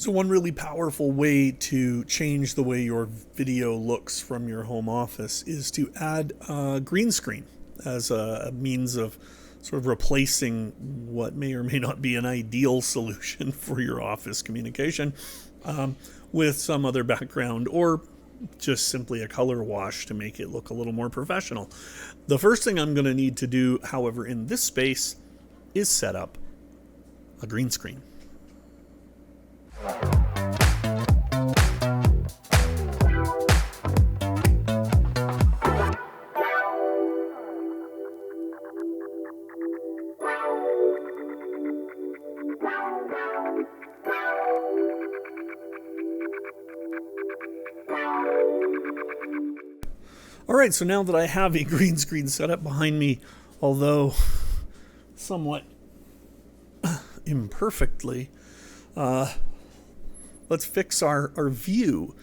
So one really powerful way to change the way your video looks from your home office is to add a green screen as a means of sort of replacing what may or may not be an ideal solution for your office communication with some other background, or just simply a color wash to make it look a little more professional. The first thing I'm going to need to do, however, in this space is set up a green screen. Alright, so now that I have a green screen set up behind me, although somewhat imperfectly, let's fix our view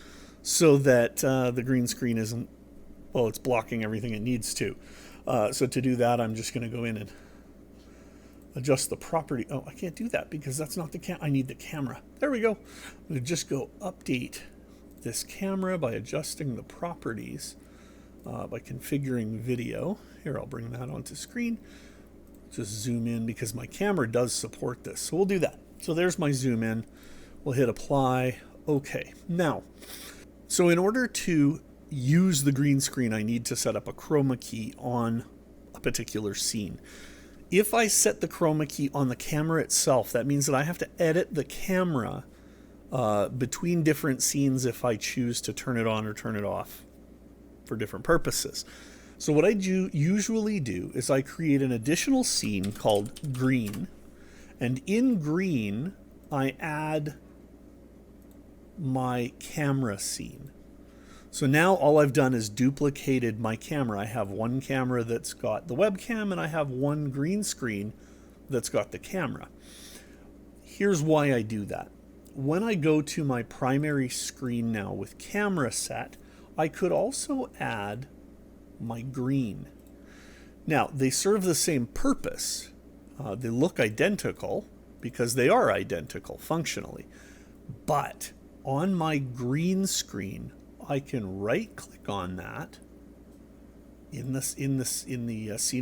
so that the green screen isn't, well, it's blocking everything it needs to. So to do that, I'm just going to go in and adjust the property. Oh, I can't do that because that's not the I need the camera. There we go. I'm going to just go update this camera by adjusting the properties. By configuring video. Here, I'll bring that onto screen. Just zoom in because my camera does support this. So we'll do that. So there's my zoom in. We'll hit apply. Okay. Now, so in order to use the green screen, I need to set up a chroma key on a particular scene. If I set the chroma key on the camera itself, that means that I have to edit the camera between different scenes if I choose to turn it on or turn it off for different purposes. So what I usually do is I create an additional scene called green, and in green I add my camera scene. So now all I've done is duplicated my camera. I have one camera that's got the webcam and I have one green screen that's got the camera. Here's why I do that. When I go to my primary screen now with camera set, I could also add my green. Now, they serve the same purpose. They look identical because they are identical functionally. But on my green screen, I can right-click on that in the scene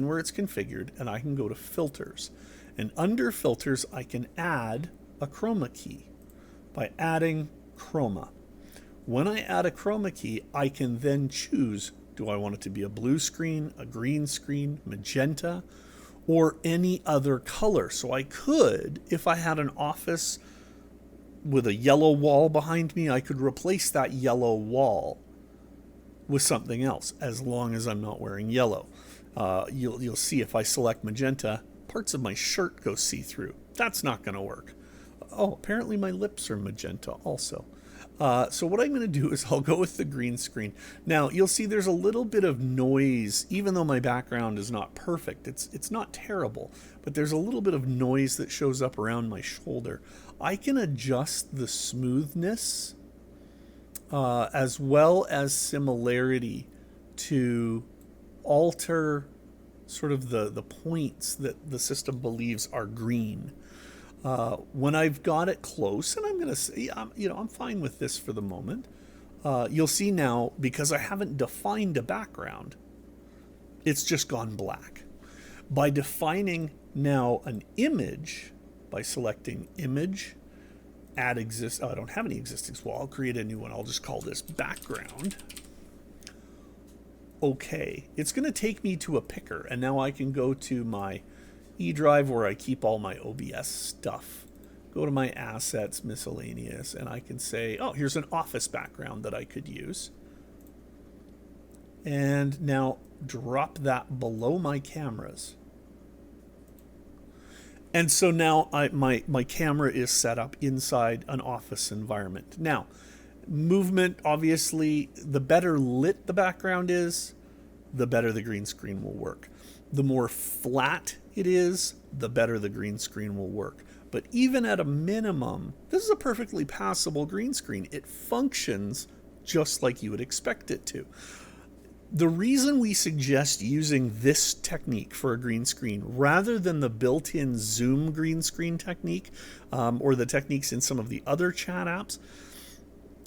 where it's configured, and I can go to Filters. And under Filters, I can add a chroma key by adding Chroma. When I add a chroma key, I can then choose, do I want it to be a blue screen, a green screen, magenta, or any other color? So I could, if I had an office with a yellow wall behind me, I could replace that yellow wall with something else, as long as I'm not wearing yellow. You'll see if I select magenta, parts of my shirt go see-through. That's not going to work. Oh, apparently my lips are magenta also. So what I'm going to do is I'll go with the green screen. Now you'll see there's a little bit of noise, even though my background is not perfect. It's not terrible, but there's a little bit of noise that shows up around my shoulder. I can adjust the smoothness as well as similarity to alter sort of the points that the system believes are green. When I've got it close, and I'm going to say, I'm fine with this for the moment. You'll see now, because I haven't defined a background, it's just gone black. By defining now an image, by selecting image, add exist. Oh, I don't have any existing, so I'll create a new one. I'll just call this background. Okay, it's going to take me to a picker, and now I can go to my E drive where I keep all my OBS stuff. Go to my assets, miscellaneous, and I can say, oh, here's an office background that I could use. And now drop that below my cameras. And so now my camera is set up inside an office environment. Now, movement, obviously, the better lit the background is, the better the green screen will work. The more flat it is, the better the green screen will work. But even at a minimum, this is a perfectly passable green screen. It functions just like you would expect it to. The reason we suggest using this technique for a green screen rather than the built-in Zoom green screen technique or the techniques in some of the other chat apps,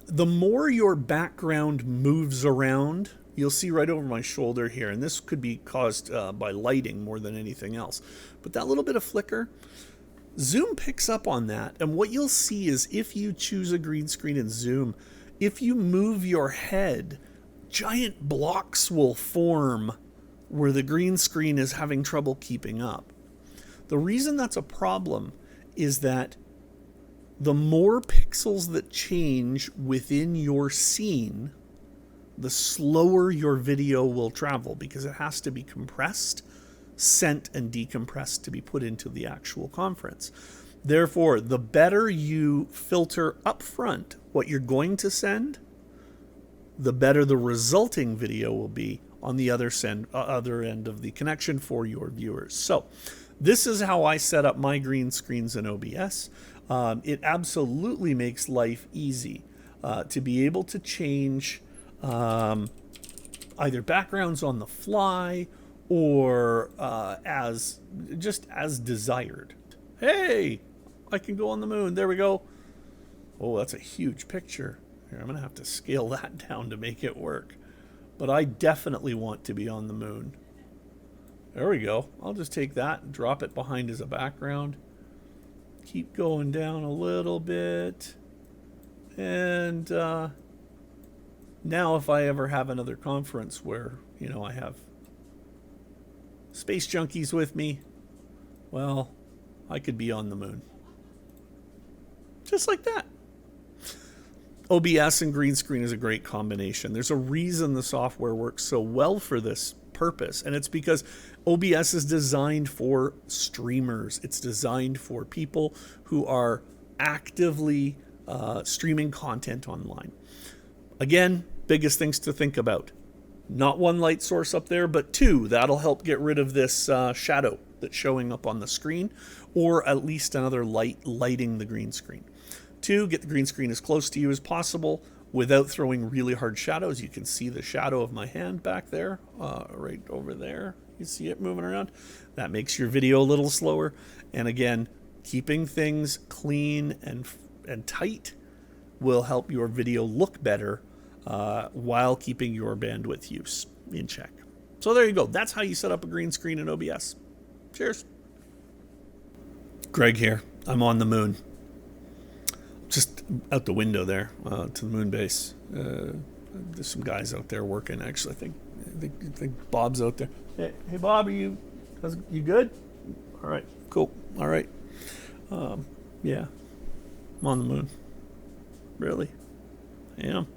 the more your background moves around, you'll see right over my shoulder here, and this could be caused by lighting more than anything else, but that little bit of flicker, Zoom picks up on that. And what you'll see is if you choose a green screen in Zoom, if you move your head, giant blocks will form where the green screen is having trouble keeping up. The reason that's a problem is that the more pixels that change within your scene, the slower your video will travel because it has to be compressed, sent, and decompressed to be put into the actual conference. Therefore, the better you filter up front what you're going to send, the better the resulting video will be on the other end of the connection for your viewers. So this is how I set up my green screens in OBS. It absolutely makes life easy to be able to change either backgrounds on the fly or as desired. Hey, I can go on the moon. There we go. Oh, that's a huge picture. Here, I'm going to have to scale that down to make it work. But I definitely want to be on the moon. There we go. I'll just take that and drop it behind as a background. Keep going down a little bit. And now if I ever have another conference where, you know, I have space junkies with me, well, I could be on the moon. Just like that. OBS and green screen is a great combination. There's a reason the software works so well for this purpose, and it's because OBS is designed for streamers. It's designed for people who are actively streaming content online. Again, biggest things to think about. Not one light source up there, but two. That'll help get rid of this shadow that's showing up on the screen, or at least another light lighting the green screen. Two, get the green screen as close to you as possible without throwing really hard shadows. You can see the shadow of my hand back there, right over there. You see it moving around. That makes your video a little slower. And again, keeping things clean and tight will help your video look better while keeping your bandwidth use in check. So there you go. That's how you set up a green screen in OBS. Cheers. Greg here. I'm on the moon. Just out the window there to the moon base. There's some guys out there working. Actually, I think Bob's out there. Hey Bob, are you good? All right, cool. All right. Yeah, I'm on the moon. Really? I am.